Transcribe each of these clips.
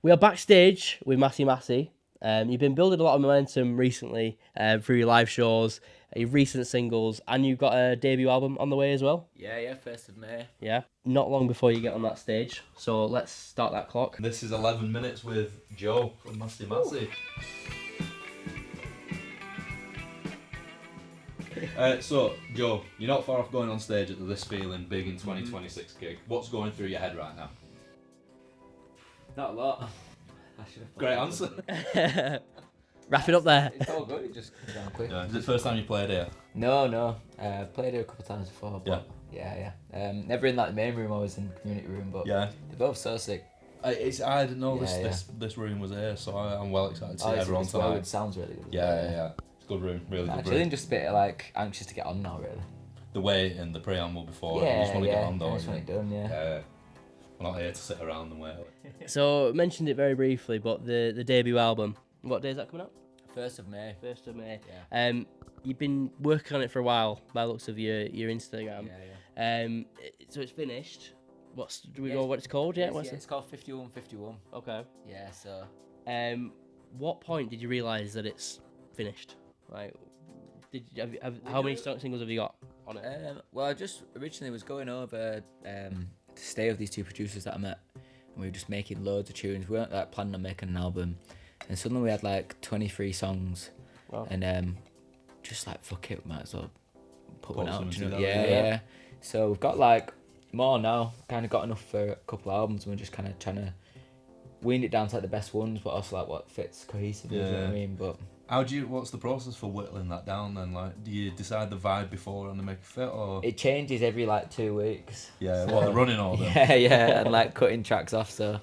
We are backstage with MASI. You've been building a lot of momentum recently through your live shows, your recent singles, and you've got a debut album on the way as well. Yeah, 1st of May. Yeah, not long before you get on that stage. So let's start that clock. This is 11 minutes with Joe from MASI. So, Joe, you're not far off going on stage at the This Feeling Big in 2026 gig. What's going through your head right now? Not a lot. Great answer. Wrap it up there. It's all good, it just goes down quick. Is it the first time you played here? No. I've played here a couple of times before, but yeah. Never in like the main room, always in the community room, but Yeah. they're both so sick. I didn't know Yeah, this room was here, so I'm well excited to see Oh, everyone it's well, tonight. it sounds really good. Yeah. It's a good room, really good Actually, room. just a bit like anxious to get on now, really. The wait and the preamble before, you Yeah, just want to get on, I don't just you? want it done, yeah. We're not here to sit around and wait. So mentioned it very briefly, but the debut album. What day is that coming out? 1st of May. 1st of May. Yeah. You've been working on it for a while, by the looks of your Instagram. Yeah. So it's finished. Do we know what it's called yet? It's called 5151. Okay. Yeah, so. What point did you realise that it's finished? Like, how many singles have you got on it? Well, I just originally was going over to stay with these two producers that I met, and we were just making loads of tunes. We weren't like planning on making an album, and suddenly we had like 23 songs, Wow. and just like fuck it, we might as well put one out. some You know? together, Yeah. So we've got like more now. Kind of got enough for a couple of albums, and we're just kind of trying to wean it down to like the best ones, but also like what fits cohesively. You know what I mean? But What's the process for whittling that down then? Like, do you decide the vibe before and then make it fit, or? it changes every like 2 weeks. Yeah, So- what, the running order? Yeah, and like cutting tracks off. So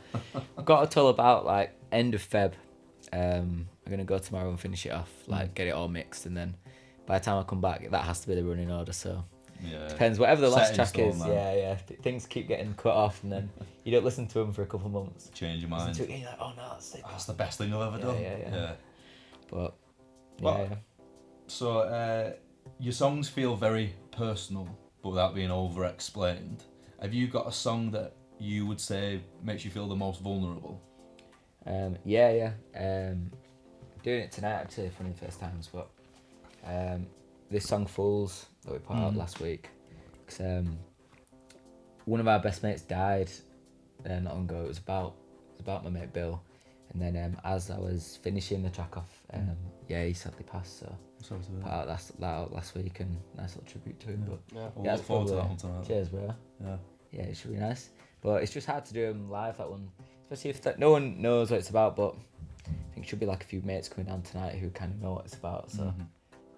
I've got until about like end of Feb. I'm gonna go tomorrow and finish it off, like get it all mixed, and then by the time I come back, that has to be the running order. So Yeah. depends, whatever the Set last in track stone, is. man. Yeah. Things keep getting cut off, and then you don't listen to them for a couple of months. Change your Listen mind. to it, and you're like, oh no, that's it. That's the best thing I've ever done. Yeah. But Well, yeah. So, your songs feel very personal, but without being over-explained. Have you got a song that you would say makes you feel the most vulnerable? Yeah. Doing it tonight actually for the first times, but this song "Fools" that we put out last week, 'cause one of our best mates died not long ago. It was about my mate Bill, and then as I was finishing the track off, he sadly passed. So Sorry to put out that out last week, and nice little tribute to him. But We'll yeah, look it's forward to probably- that one tonight. cheers, bro. Yeah. Yeah, it should be nice. But it's just hard to do them live, that one. Especially if no one knows what it's about, but I think it should be like a few mates coming down tonight who kind of know what it's about. So I'm going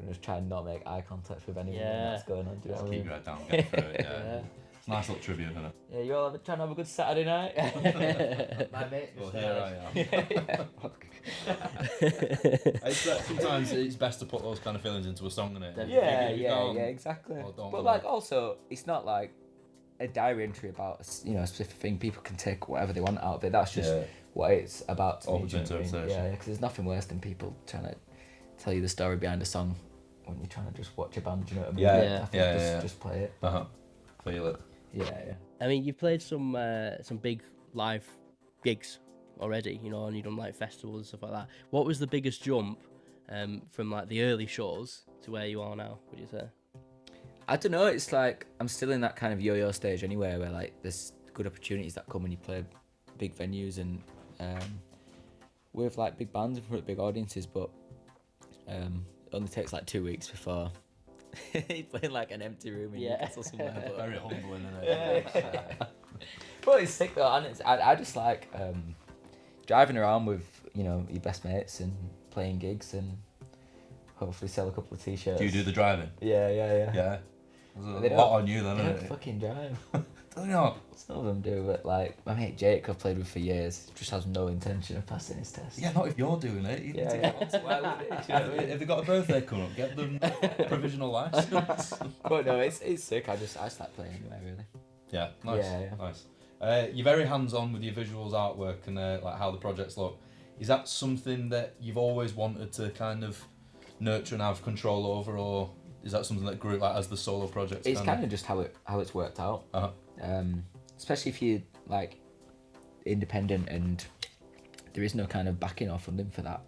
to just try and not make eye contact with anyone that's going on. Do you know Just what I keep mean? your head down, get through it. Yeah. Yeah. It's a nice little tribute, isn't it? Yeah, you all trying to have a good Saturday night? My mate. Well, here I am. Sometimes it's best to put those kind of feelings into a song, innit? Yeah, If you go, exactly. "Oh, don't But do like it." also, it's not like a diary entry about a specific thing. People can take whatever they want out of it. That's just what it's about to me. Open do you know what I mean? interpretation. Yeah, because there's nothing worse than people trying to tell you the story behind a song when you're trying to just watch a band. Do you know what I mean? Yeah. I think just play it. Feel it. Yeah. I mean, you've played some big live gigs already, and you've done like festivals and stuff like that. What was the biggest jump from like the early shows to where you are now, would you say? I don't know. It's like I'm still in that kind of yo-yo stage anyway, where like there's good opportunities that come when you play big venues and with like big bands in front of big audiences, but it only takes like 2 weeks before you're playing like an empty room in Newcastle somewhere. But, Very humbling, isn't it? but it's sick though, and I just like driving around with your best mates and playing gigs and hopefully sell a couple of t-shirts. Do you do the driving? Yeah. Yeah. There's They a don't- lot on you then, They isn't don't it? fucking drive. Don't you know? Some of them do, but like my mate Jake, I've played with for years, just has no intention of passing his test. Yeah, not if you're doing it. You need to get Why would it? Do you know what I mean? If they've got a birthday coming up, get them provisional license. But no, it's sick. I start playing anyway, really. Yeah, nice. Yeah. Nice. You're very hands-on with your visuals, artwork, and like how the projects look. Is that something that you've always wanted to kind of nurture and have control over, or is that something that grew like as the solo projects? It's kind of just how it's worked out. Uh-huh. Especially if you like independent and there is no kind of backing or funding for that.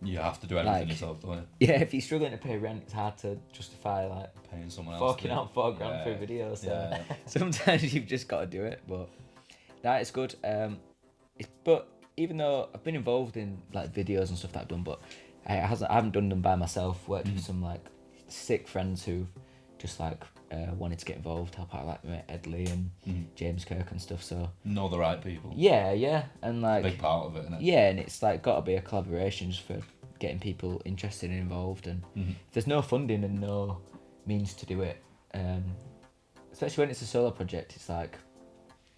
You have to do everything Like, yourself, don't you? Yeah, if you're struggling to pay rent, it's hard to justify like Paying someone else. forking out $4 for a video. So Yeah. sometimes you've just got to do it. But that is good. But even though I've been involved in like videos and stuff that I've done, but I haven't done them by myself. Worked with some like sick friends who just like wanted to get involved, help out, like Ed Lee and James Kirk and stuff. So Know the right people. yeah, and like Big part of it, isn't it? yeah, and it's like got to be a collaboration just for getting people interested and involved. And if there's no funding and no means to do it, especially when it's a solo project, it's like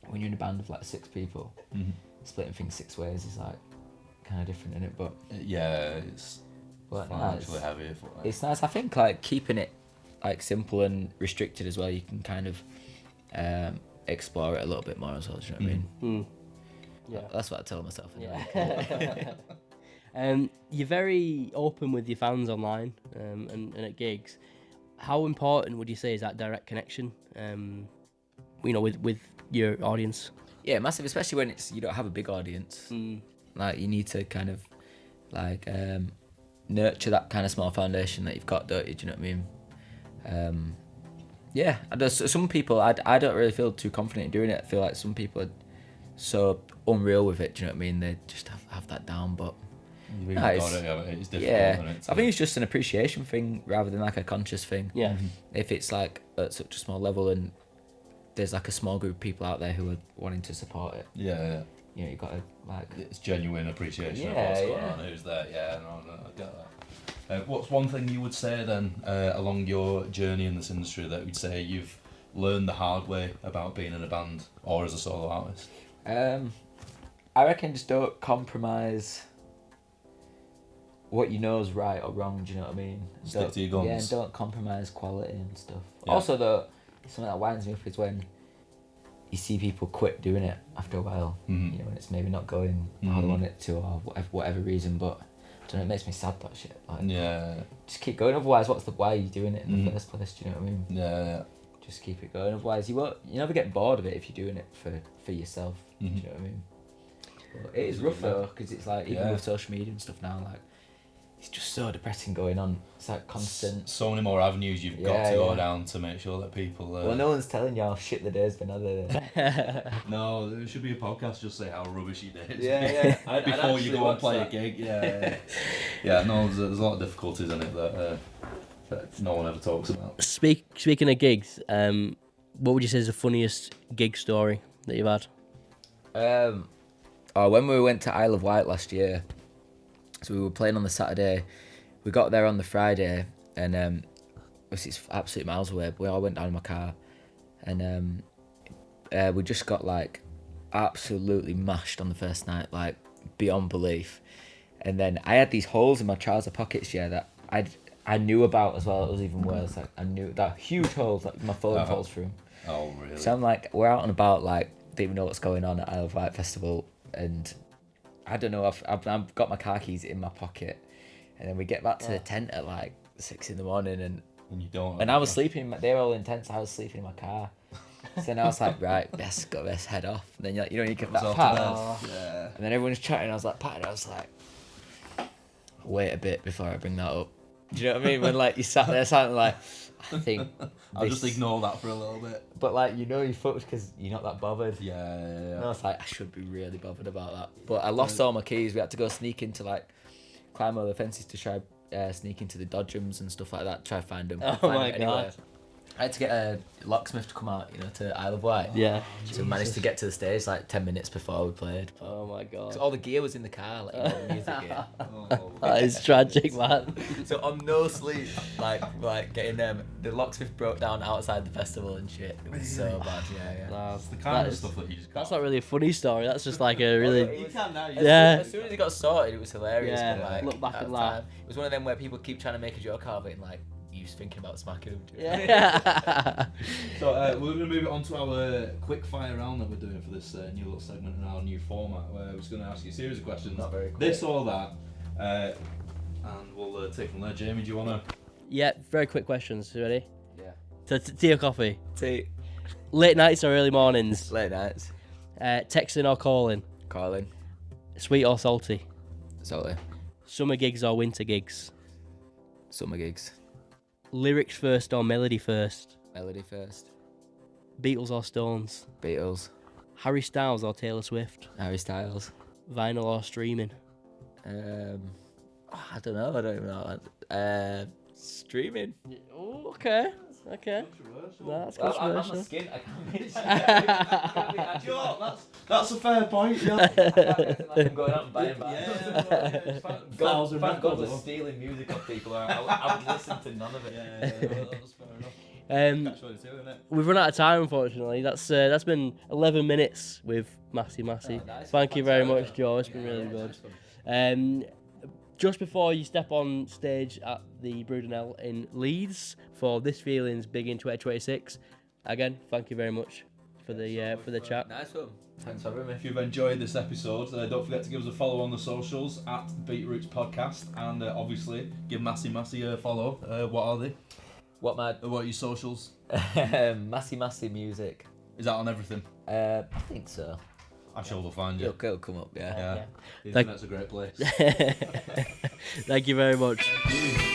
when you're in a band of like 6 people, splitting things 6 ways is like kind of different in it. But Yeah, it's but financially heavy. it's nice. I think like keeping it like simple and restricted as well. You can kind of explore it a little bit more as well. Do you know what I mean? Yeah. That's what I tell myself. Anyway. Yeah. You're very open with your fans online and at gigs. How important would you say is that direct connection? With your audience. Yeah, massive, especially when you don't have a big audience. Like you need to kind of like nurture that kind of small foundation that you've got, don't you? Do you know what I mean? Yeah, some people I don't really feel too confident in doing it. I feel like some people are so unreal with it. Do you know what I mean? They just have that down, but it's difficult. yeah, Isn't it, I think it's just an appreciation thing rather than like a conscious thing. Yeah. If it's like at such a small level and there's like a small group of people out there who are wanting to support it, yeah. you know, you've got to like. It's genuine appreciation of Yeah, what's going yeah. on, who's there. Yeah, no, I get that. What's one thing you would say then along your journey in this industry that you'd say you've learned the hard way about being in a band or as a solo artist? I reckon just don't compromise what you know is right or wrong. Do you know what I mean? Stick to your guns. Yeah, and don't compromise quality and stuff. Yeah. Also, though, something that winds me up is when you see people quit doing it after a while. You know, and it's maybe not going how they want it to, or whatever reason. But I don't know, it makes me sad, that shit. Like, Yeah. just keep going. Otherwise, why are you doing it in the first place? Do you know what I mean? Yeah. Just keep it going. Otherwise, you never get bored of it if you're doing it for yourself. Do you know what I mean? But it is rough though, because it's like even with social media and stuff now, like it's just so depressing going on. It's like constant. So many more avenues you've got to go down to make sure that people. Well, no one's telling you how shit the day's been, are they? No, there should be a podcast just say how rubbish your day is. Yeah. I'd Before you actually go and watch play that. a gig. Yeah. Yeah. No, there's a lot of difficulties in it that no one ever talks about. Speaking of gigs, what would you say is the funniest gig story that you've had? When we went to Isle of Wight last year, so we were playing on the Saturday. We got there on the Friday, and it's absolute miles away. But we all went down in my car, and we just got like absolutely mashed on the first night, like beyond belief. And then I had these holes in my trouser pockets, that I knew about as well. It was even worse. Like I knew that huge holes, like my phone falls through 'em. Oh really? So I'm like, we're out and about, like don't even know what's going on at Isle of Wight Festival, and I don't know. I've got my car keys in my pocket, and then we get back to the tent at like 6 a.m, and you don't. I was sleeping. They were all in tents. I was sleeping in my car. So then I was like, right, let's head off. And then you get that part, Yeah. and then everyone's chatting. I was like, Pat, I was like, wait a bit before I bring that up. Do you know what I mean? When like you sat there silently, like, I think I'll just ignore that for a little bit. But like you're fucked because you're not that bothered. Yeah. And I was like, I should be really bothered about that. But I lost all my keys. We had to go sneak into climb over the fences to try sneak into the dodgems and stuff like that. Try to find them. Oh my God. I had to get a locksmith to come out, to Isle of Wight. Yeah. So we managed to get to the stage like 10 minutes before we played. Oh my God. So all the gear was in the car, like the music gear. That is tragic, man. So on no sleep, like getting the locksmith broke down outside the festival and shit. It was so bad. Yeah. That's the kind of stuff that you just. That's not really a funny story. That's just like a really. You can now. As soon as it got sorted, it was hilarious. Yeah, But, look back at and the laugh. time, it was one of them where people keep trying to make a joke out of it and like you thinking about smacking them. Yeah. So we're going to move it on to our quick fire round that we're doing for this new little segment in our new format. Where I was going to ask you a series of questions, Not very quick. this or that, and we'll take from there. Jamie, do you want to? Yeah, very quick questions. You ready? Yeah. Tea or coffee? Tea. Late nights or early mornings? Late nights. Texting or calling? Calling. Sweet or salty? Salty. Summer gigs or winter gigs? Summer gigs. Lyrics first or melody first? Melody first. Beatles or Stones? Beatles. Harry Styles or Taylor Swift? Harry Styles. Vinyl or streaming? I don't know. I don't even know. Streaming. Oh, okay. Okay. That's controversial. I'm a skin. I can't be. That's a fair point. Yeah. I'm going out and buying Yeah. Thank God we're stealing music off people. I would listen to none of it. Yeah, that's fair enough. Catch 22, isn't it? We've run out of time, unfortunately. That's been 11 minutes with MASI. Oh, nice. Thank you Thanks very for having much, me. Joe. It's been really Yeah, good. nice one. Just before you step on stage at the Brudenell in Leeds for This Feeling's Big in 2026, again, thank you very much for the chat. Nice one. Thanks for having me. If you've enjoyed this episode, don't forget to give us a follow on the socials at BeatRoots Podcast, and obviously give MASI a follow. What are they? What What are your socials? MASI Music. Is that on everything? I think so. I'm sure they'll find you. It'll come up, yeah. Yeah. The Thank- internet's a great place. Thank you very much. Thank you.